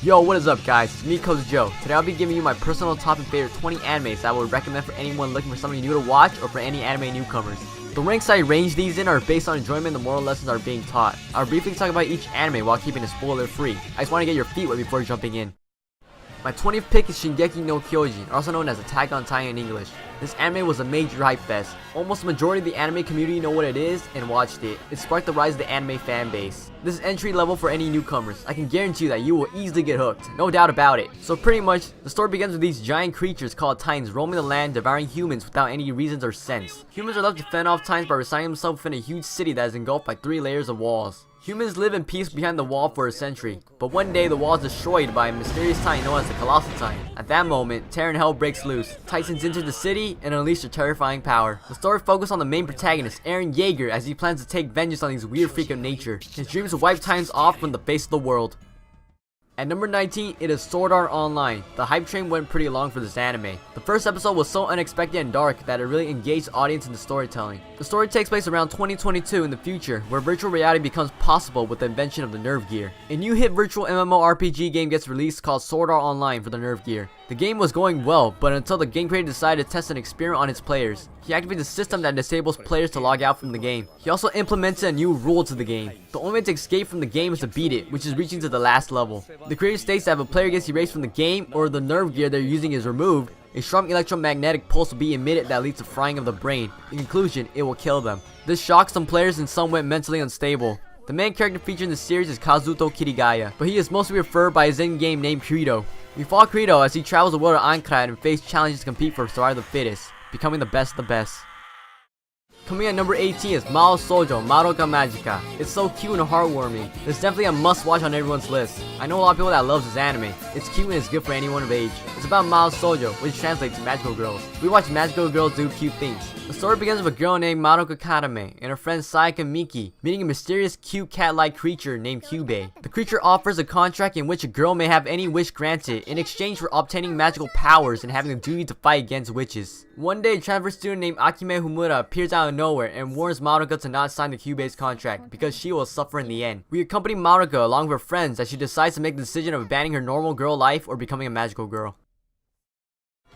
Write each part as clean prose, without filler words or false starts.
Yo, what is up guys, it's me Coach Joe. Today I'll be giving you my personal top and favorite 20 animes that I would recommend for anyone looking for something new to watch or for any anime newcomers. The ranks I range these in are based on enjoyment and the moral lessons are being taught. I'll briefly talk about each anime while keeping it spoiler free. I just want to get your feet wet before jumping in. My 20th pick is Shingeki no Kyojin, also known as Attack on Titan in English. This anime was a major hype fest. Almost the majority of the anime community know what it is and watched it. It sparked the rise of the anime fan base. This is entry level for any newcomers. I can guarantee you that you will easily get hooked, no doubt about it. So pretty much, the story begins with these giant creatures called Titans roaming the land, devouring humans without any reasons or sense. Humans are left to fend off Titans by residing themselves within a huge city that is engulfed by 3 layers of walls. Humans live in peace behind the wall for a century, but one day the wall is destroyed by a mysterious Titan known as the Colossal Titan. At that moment, terror and hell breaks loose. Titans enter the city and unleash their terrifying power. The story focuses on the main protagonist, Eren Yeager, as he plans to take vengeance on these weird freaks of nature. His dreams to wipe Titans off from the face of the world. At number 19, it is Sword Art Online. The hype train went pretty long for this anime. The first episode was so unexpected and dark that it really engaged the audience in the storytelling. The story takes place around 2022 in the future, where virtual reality becomes possible with the invention of the Nerve Gear. A new hit virtual MMORPG game gets released called Sword Art Online for the Nerve Gear. The game was going well, but until the game creator decided to test an experiment on its players. He activated a system that disables players to log out from the game. He also implemented a new rule to the game. The only way to escape from the game is to beat it, which is reaching to the last level. The creator states that if a player gets erased from the game or the nerve gear they're using is removed, a strong electromagnetic pulse will be emitted that leads to frying of the brain. In conclusion, it will kill them. This shocks some players and some went mentally unstable. The main character featured in the series is Kazuto Kirigaya, but he is mostly referred by his in-game name Kirito. We follow Kirito as he travels the world of Aincrad and faces challenges to compete for survival of the fittest, becoming the best of the best. Coming at number 18 is Mao Soujo Madoka Magica. It's so cute and heartwarming. It's definitely a must watch on everyone's list. I know a lot of people that loves this anime. It's cute and it's good for anyone of age. It's about Mao Soujo, which translates to magical girls. We watch magical girls do cute things. The story begins with a girl named Madoka Karame and her friend Sayaka Miki meeting a mysterious cute cat-like creature named Kyubey. The creature offers a contract in which a girl may have any wish granted in exchange for obtaining magical powers and having the duty to fight against witches. One day, a transfer student named Akime Humura appears out of nowhere and warns Madoka to not sign the Kyubey's contract because she will suffer in the end. We accompany Madoka along with her friends as she decides to make the decision of abandoning her normal girl life or becoming a magical girl.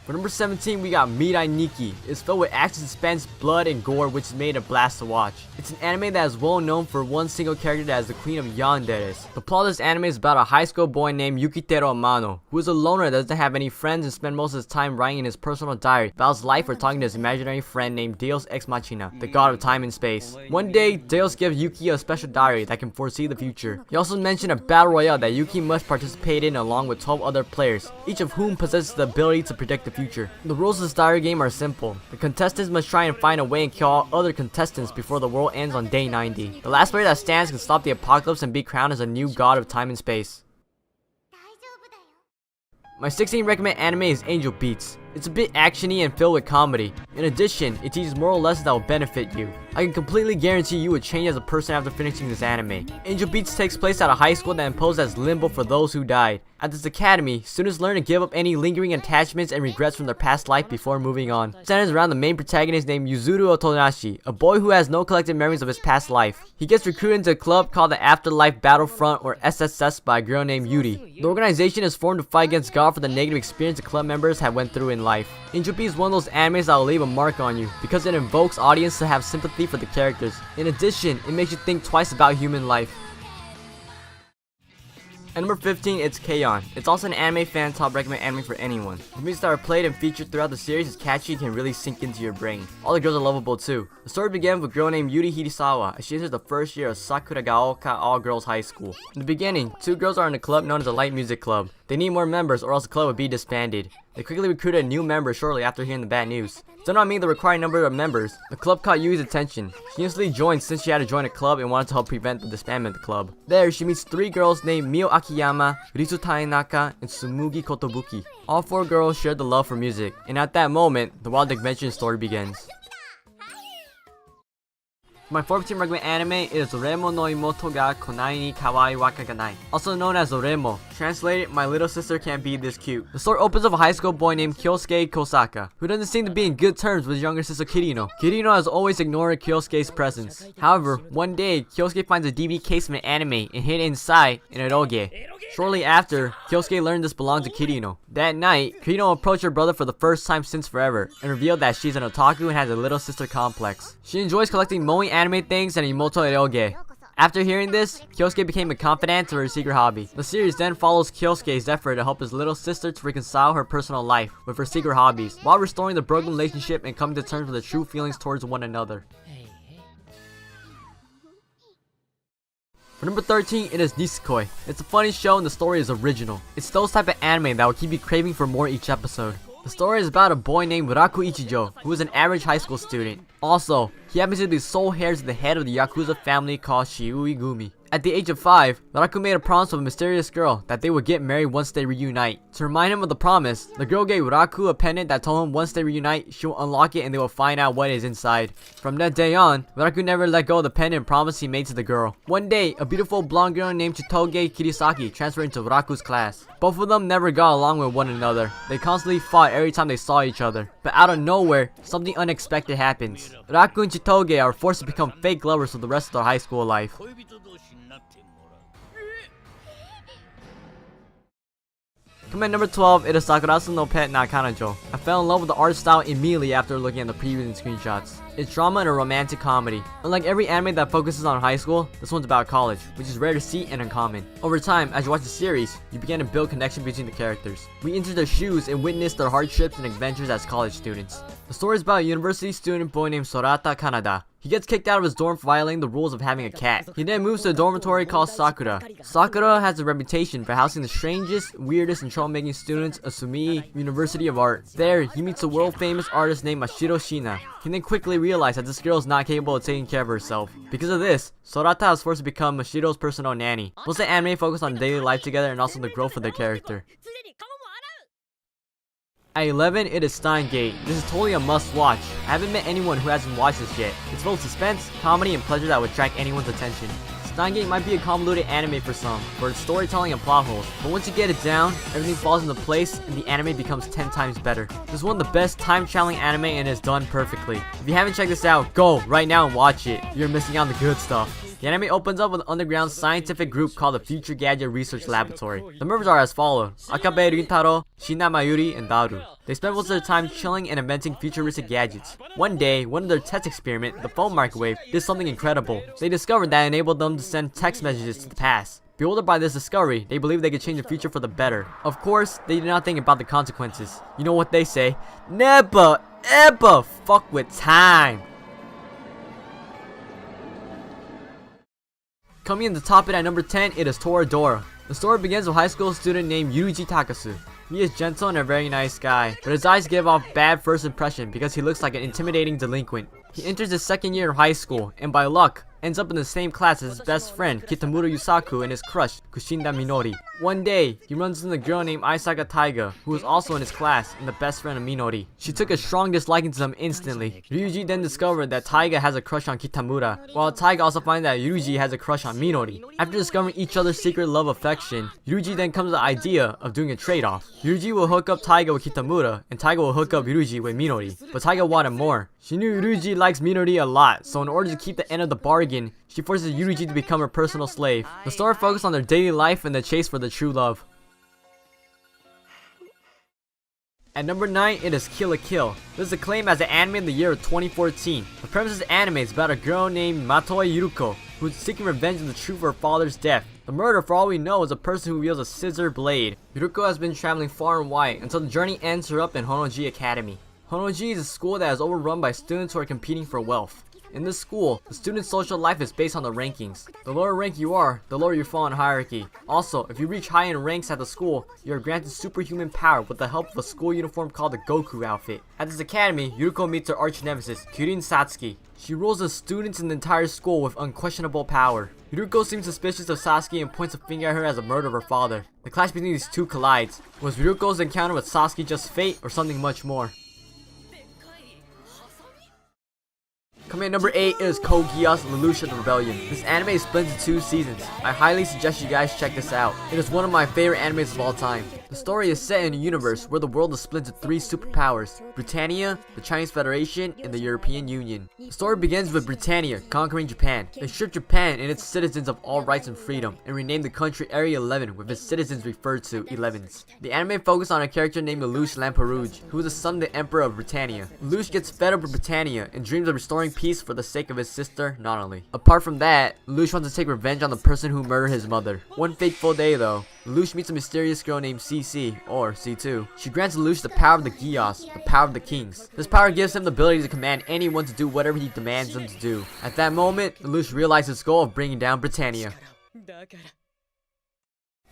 For number 17, we got Mirai Nikki. It's filled with action, suspense, blood, and gore, which is made a blast to watch. It's an anime that is well known for one single character that is the queen of yanderes. The plot of this anime is about a high school boy named Yukiteru Amano, who is a loner that doesn't have any friends and spends most of his time writing in his personal diary about his life or talking to his imaginary friend named Deus Ex Machina, the god of time and space. One day, Deus gives Yuki a special diary that can foresee the future. He also mentioned a battle royale that Yuki must participate in along with 12 other players, each of whom possesses the ability to predict the future. The rules of this diary game are simple. The contestants must try and find a way and kill all other contestants before the world ends on day 90. The last player that stands can stop the apocalypse and be crowned as a new god of time and space. My 16th recommended anime is Angel Beats. It's a bit actiony and filled with comedy. In addition, it teaches moral lessons that will benefit you. I can completely guarantee you will change as a person after finishing this anime. Angel Beats takes place at a high school that imposed as limbo for those who died. At this academy, students learn to give up any lingering attachments and regrets from their past life before moving on. It centers around the main protagonist named Yuzuru Otonashi, a boy who has no collective memories of his past life. He gets recruited into a club called the Afterlife Battlefront or SSS by a girl named Yuri. The organization is formed to fight against God for the negative experience the club members have went through in life. Angel Beats is one of those animes that will leave a mark on you because it invokes audience to have sympathy for the characters. In addition, it makes you think twice about human life. At number 15, it's K-On! It's also an anime fan top recommend anime for anyone. The music that are played and featured throughout the series is catchy and can really sink into your brain. All the girls are lovable too. The story begins with a girl named Yuri Hirisawa as she enters the first year of Sakuragaoka All-Girls High School. In the beginning, 2 girls are in a club known as a light music club. They need more members or else the club would be disbanded. They quickly recruited a new member shortly after hearing the bad news. Still not meeting the required number of members, the club caught Yuri's attention. She instantly joined since she had to join a club and wanted to help prevent the disbandment of the club. There, she meets 3 girls named Mio Akiyama, Rizu Tainaka, and Tsumugi Kotobuki. All 4 girls shared the love for music, and at that moment, the wild adventure story begins. My 14th recommended anime is Zoremo no Imoto ga Konai ni Kawaii waka ga nai, also known as Zoremo. Translated, my little sister can't be this cute. The story opens with a high school boy named Kyosuke Kosaka, who doesn't seem to be in good terms with his younger sister Kirino. Kirino has always ignored Kyosuke's presence. However, one day, Kyosuke finds a DVD case of an anime and hid inside an eroge. Shortly after, Kyosuke learned this belonged to Kirino. That night, Kirino approached her brother for the first time since forever and revealed that she's an otaku and has a little sister complex. She enjoys collecting moe anime things and imoto eroge. After hearing this, Kyosuke became a confidant to her secret hobby. The series then follows Kyosuke's effort to help his little sister to reconcile her personal life with her secret hobbies, while restoring the broken relationship and coming to terms with the true feelings towards one another. For number 13, it is Nisekoi. It's a funny show and the story is original. It's those type of anime that will keep you craving for more each episode. The story is about a boy named Muraku Ichijo, who is an average high school student. Also, he happens to be sole heir to the head of the Yakuza family called Shiui Gumi. At the age of 5, Muraku made a promise with a mysterious girl that they would get married once they reunite. To remind him of the promise, the girl gave Muraku a pendant that told him once they reunite, she will unlock it and they will find out what is inside. From that day on, Muraku never let go of the pendant promise he made to the girl. One day, a beautiful blonde girl named Chitoge Kirisaki transferred into Muraku's class. Both of them never got along with one another. They constantly fought every time they saw each other. But out of nowhere, something unexpected happens. Muraku and Chitoge are forced to become fake lovers for the rest of their high school life. Comment number 12, it is Sakurasu no Pet na Kanajo. I fell in love with the art style immediately after looking at the previews and screenshots. It's drama and a romantic comedy. Unlike every anime that focuses on high school, this one's about college, which is rare to see and uncommon. Over time, as you watch the series, you begin to build connection between the characters. We enter their shoes and witness their hardships and adventures as college students. The story is about a university student boy named Sorata Kanada. He gets kicked out of his dorm for violating the rules of having a cat. He then moves to a dormitory called Sakura. Sakura has a reputation for housing the strangest, weirdest, and troublemaking students of Sumii University of Art. There, he meets a world-famous artist named Mashiro Shina. He then quickly realizes that this girl is not capable of taking care of herself. Because of this, Sorata is forced to become Mashiro's personal nanny. Most of the anime focus on daily life together and also the growth of their character. At 11, it is Steins Gate. This is totally a must-watch. I haven't met anyone who hasn't watched this yet. It's full of suspense, comedy, and pleasure that would attract anyone's attention. Steins Gate might be a convoluted anime for some, for its storytelling and plot holes, but once you get it down, everything falls into place and the anime becomes 10 times better. This is one of the best time-traveling anime and is done perfectly. If you haven't checked this out, go right now and watch it. You're missing out on the good stuff. The anime opens up with an underground scientific group called the Future Gadget Research Laboratory. The members are as follows: Akabe Rintaro, Shina Mayuri, and Daru. They spend most of their time chilling and inventing futuristic gadgets. One day, one of their test experiments, the phone microwave, did something incredible. They discovered that enabled them to send text messages to the past. Bewildered by this discovery, they believed they could change the future for the better. Of course, they did not think about the consequences. You know what they say? Never, ever fuck with time. Coming in the top at number 10, it is Toradora. The story begins with a high school student named Yuji Takasu. He is gentle and a very nice guy, but his eyes give off bad first impression because he looks like an intimidating delinquent. He enters his second year of high school, and by luck, ends up in the same class as his best friend Kitamura Yusaku and his crush Kushinda Minori. One day, he runs into a girl named Aisaka Taiga, who is also in his class and the best friend of Minori. She took a strong disliking to them instantly. Ryuji then discovered that Taiga has a crush on Kitamura, while Taiga also finds that Ryuji has a crush on Minori. After discovering each other's secret love affection, Ryuji then comes to the idea of doing a trade-off. Ryuji will hook up Taiga with Kitamura, and Taiga will hook up Ryuji with Minori. But Taiga wanted more. She knew Ryuji likes Minori a lot, so in order to keep the end of the bargain, she forces Ryuji to become her personal slave. The story focuses on their daily life and the chase for the true love. At number 9, it is Kill la Kill. This is acclaimed as the anime of the year of 2014. The premise of the anime is about a girl named Matoi Yuruko, who is seeking revenge of the truth of her father's death. The murderer, for all we know, is a person who wields a scissor blade. Yuruko has been traveling far and wide until the journey ends her up in Honnoji Academy. Honnoji is a school that is overrun by students who are competing for wealth. In this school, the student's social life is based on the rankings. The lower rank you are, the lower you fall in hierarchy. Also, if you reach high in ranks at the school, you are granted superhuman power with the help of a school uniform called the Goku outfit. At this academy, Yuruko meets her arch nemesis, Kirin Satsuki. She rules the students in the entire school with unquestionable power. Yuruko seems suspicious of Satsuki and points a finger at her as a murder of her father. The clash between these two collides. Was Yuruko's encounter with Satsuki just fate or something much more? Coming at number 8 is Code Geass Lelouch the Rebellion. This anime is split into 2 seasons. I highly suggest you guys check this out. It is one of my favorite animes of all time. The story is set in a universe where the world is split into 3 superpowers: Britannia, the Chinese Federation, and the European Union. The story begins with Britannia conquering Japan. They stripped Japan and its citizens of all rights and freedom, and renamed the country Area 11, with its citizens referred to 11s. The anime focused on a character named Lelouch Lamperouge, who is the son of the Emperor of Britannia. Lelouch gets fed up with Britannia and dreams of restoring peace for the sake of his sister, Nonali. Apart from that, Lelouch wants to take revenge on the person who murdered his mother. One fateful day though, Lelouch meets a mysterious girl named CC, or C2. She grants Lelouch the power of the Geass, the power of the kings. This power gives him the ability to command anyone to do whatever he demands them to do. At that moment, Lelouch realizes his goal of bringing down Britannia.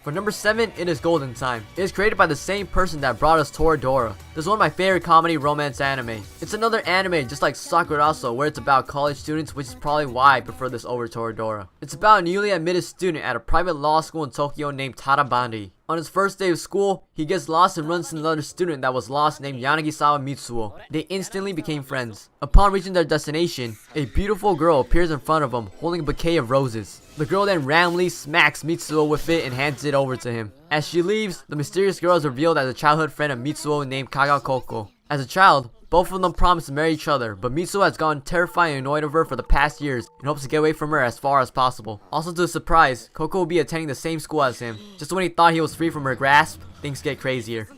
For number 7, it is Golden Time. It is created by the same person that brought us Toradora. This is one of my favorite comedy romance anime. It's another anime just like Sakuraso, where it's about college students, which is probably why I prefer this over Toradora. It's about a newly admitted student at a private law school in Tokyo named Tarabandi. On his first day of school, he gets lost and runs into another student that was lost named Yanagisawa Mitsuo. They instantly became friends. Upon reaching their destination, a beautiful girl appears in front of him holding a bouquet of roses. The girl then randomly smacks Mitsuo with it and hands it over to him. As she leaves, the mysterious girl is revealed as a childhood friend of Mitsuo named Kagakoko. As a child, both of them promise to marry each other, but Mitsuo has gotten terrified and annoyed of her for the past years and hopes to get away from her as far as possible. Also to his surprise, Coco will be attending the same school as him. Just when he thought he was free from her grasp, things get crazier.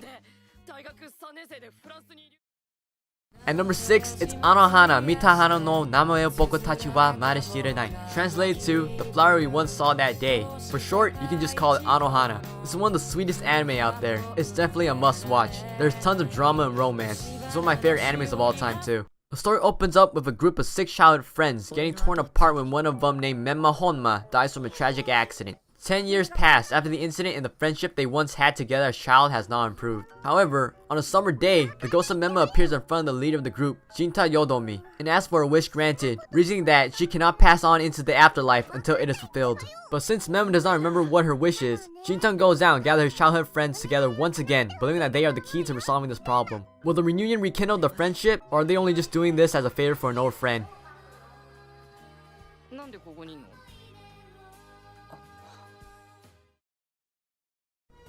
At number 6, it's Anohana Mitahana no Namae Boku Tachi wa Mareshirenai. Translated to The Flower We Once Saw That Day. For short, you can just call it Anohana. This is one of the sweetest anime out there. It's definitely a must watch. There's tons of drama and romance. It's one of my favorite animes of all time too. The story opens up with a group of 6 childhood friends getting torn apart when one of them named Menma Honma dies from a tragic accident. 10 years pass after the incident and the friendship they once had together as child has not improved. However, on a summer day, the ghost of Menma appears in front of the leader of the group, Shinta Yodomi, and asks for a wish granted, reasoning that she cannot pass on into the afterlife until it is fulfilled. But since Menma does not remember what her wish is, Shinta goes out and gathers his childhood friends together once again, believing that they are the key to resolving this problem. Will the reunion rekindle the friendship, or are they only just doing this as a favor for an old friend?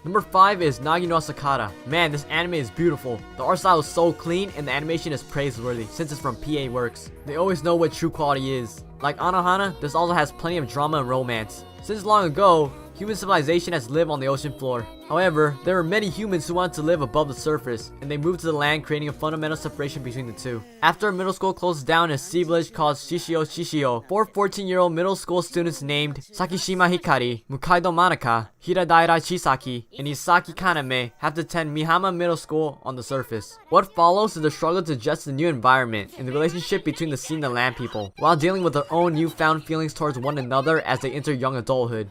Number 5 is Nagi no Asakara. Man, this anime is beautiful. The art style is so clean and the animation is praiseworthy since it's from PA Works. They always know what true quality is. Like Anohana, this also has plenty of drama and romance. Since long ago, human civilization has lived on the ocean floor. However, there were many humans who wanted to live above the surface, and they moved to the land, creating a fundamental separation between the two. After a middle school closes down in a sea village called Shishio, 4 14-year-old middle school students named Sakishima Hikari, Mukaido Manaka, Hiradaira Chisaki, and Isaki Kaname have to attend Mihama Middle School on the surface. What follows is the struggle to adjust to the new environment and the relationship between the sea and the land people, while dealing with their own newfound feelings towards one another as they enter young adulthood.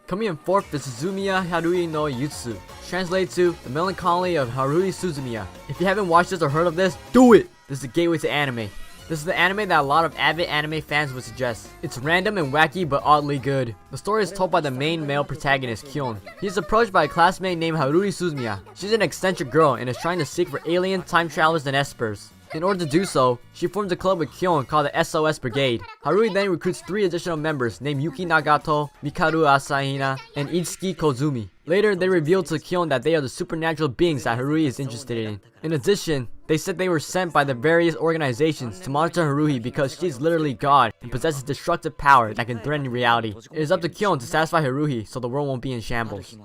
Coming in 4th is Suzumiya Harui no Yutsu, translated to The Melancholy of Harui Suzumiya. If you haven't watched this or heard of this, do it! This is the gateway to anime. This is the anime that a lot of avid anime fans would suggest. It's random and wacky but oddly good. The story is told by the main male protagonist, Kyon. He is approached by a classmate named Harui Suzumiya. She's an eccentric girl and is trying to seek for alien time travelers and espers. In order to do so, she forms a club with Kyon called the SOS Brigade. Harui then recruits 3 additional members named Yuki Nagato, Mikaru Asahina, and Itsuki Kozumi. Later, they reveal to Kyon that they are the supernatural beings that Harui is interested in. In addition, they said they were sent by the various organizations to monitor Harui because she's literally God and possesses destructive power that can threaten reality. It is up to Kyon to satisfy Harui so the world won't be in shambles.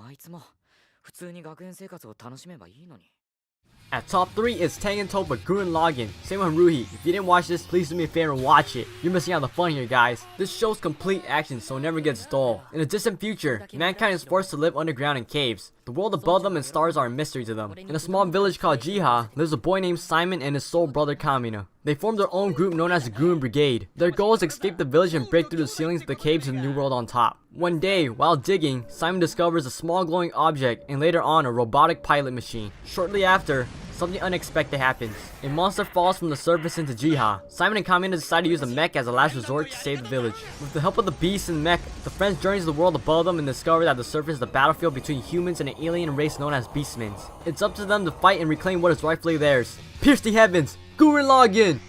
At top 3 is Tengen Toppa Gurren Lagann. Same with Haruhi. If you didn't watch this, please do me a favor and watch it. You're missing out on the fun here, guys. This show's complete action, so it never gets dull. In a distant future, mankind is forced to live underground in caves. The world above them and stars are a mystery to them. In a small village called Jiha, lives a boy named Simon and his soul brother Kamina. They formed their own group known as the Gurren Brigade. Their goal is to escape the village and break through the ceilings of the caves to the new world on top. One day, while digging, Simon discovers a small glowing object and later on a robotic pilot machine. Shortly after, something unexpected happens. A monster falls from the surface into Jiha. Simon and Kamina decide to use a mech as a last resort to save the village. With the help of the beast and mech, the friends journey to the world above them and discover that the surface is the battlefield between humans and an alien race known as Beastmans. It's up to them to fight and reclaim what is rightfully theirs. Pierce the heavens! Gurren Lagann!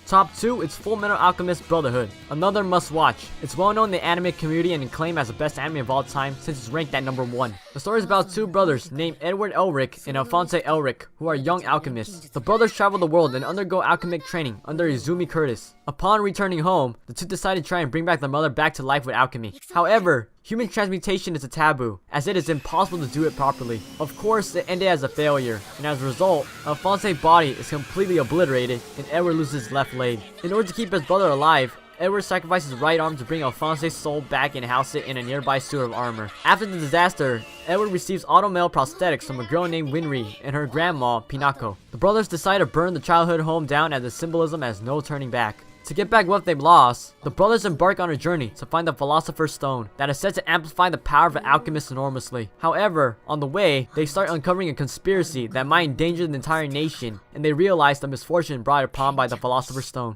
Top 2, it's Full Metal Alchemist Brotherhood, another must-watch. It's well known in the anime community and acclaimed as the best anime of all time since it's ranked at number 1. The story is about two brothers named Edward Elric and Alphonse Elric, who are young alchemists. The brothers travel the world and undergo alchemic training under Izumi Curtis. Upon returning home, the two decide to try and bring back their mother back to life with alchemy. However, human transmutation is a taboo, as it is impossible to do it properly. Of course, it ended as a failure, and as a result, Alphonse's body is completely obliterated and Edward loses his left leg. In order to keep his brother alive, Edward sacrifices his right arm to bring Alphonse's soul back and house it in a nearby suit of armor. After the disaster, Edward receives auto-male prosthetics from a girl named Winry and her grandma, Pinako. The brothers decide to burn the childhood home down as a symbolism as no turning back. To get back what they've lost, the brothers embark on a journey to find the Philosopher's Stone that is said to amplify the power of an alchemist enormously. However, on the way, they start uncovering a conspiracy that might endanger the entire nation, and they realize the misfortune brought upon by the Philosopher's Stone.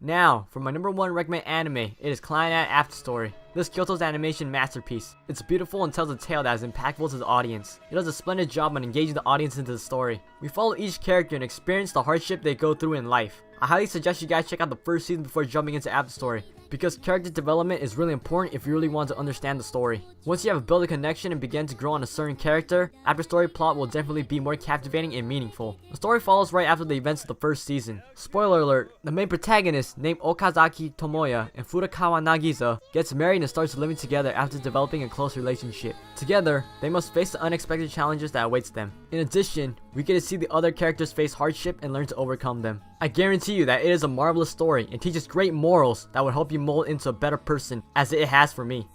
Now, for my number 1 recommended anime, it is Clannad After Story. This Kyoto's animation masterpiece. It's beautiful and tells a tale that is impactful to the audience. It does a splendid job on engaging the audience into the story. We follow each character and experience the hardship they go through in life. I highly suggest you guys check out the first season before jumping into After Story, because character development is really important if you really want to understand the story. Once you have built a connection and begin to grow on a certain character, After Story plot will definitely be more captivating and meaningful. The story follows right after the events of the first season. Spoiler alert, the main protagonist, named Okazaki Tomoya and Furukawa Nagisa, gets married and starts living together after developing a close relationship. Together, they must face the unexpected challenges that awaits them. In addition, we get to see the other characters face hardship and learn to overcome them. I guarantee you that it is a marvelous story and teaches great morals that will help you mold into a better person, as it has for me.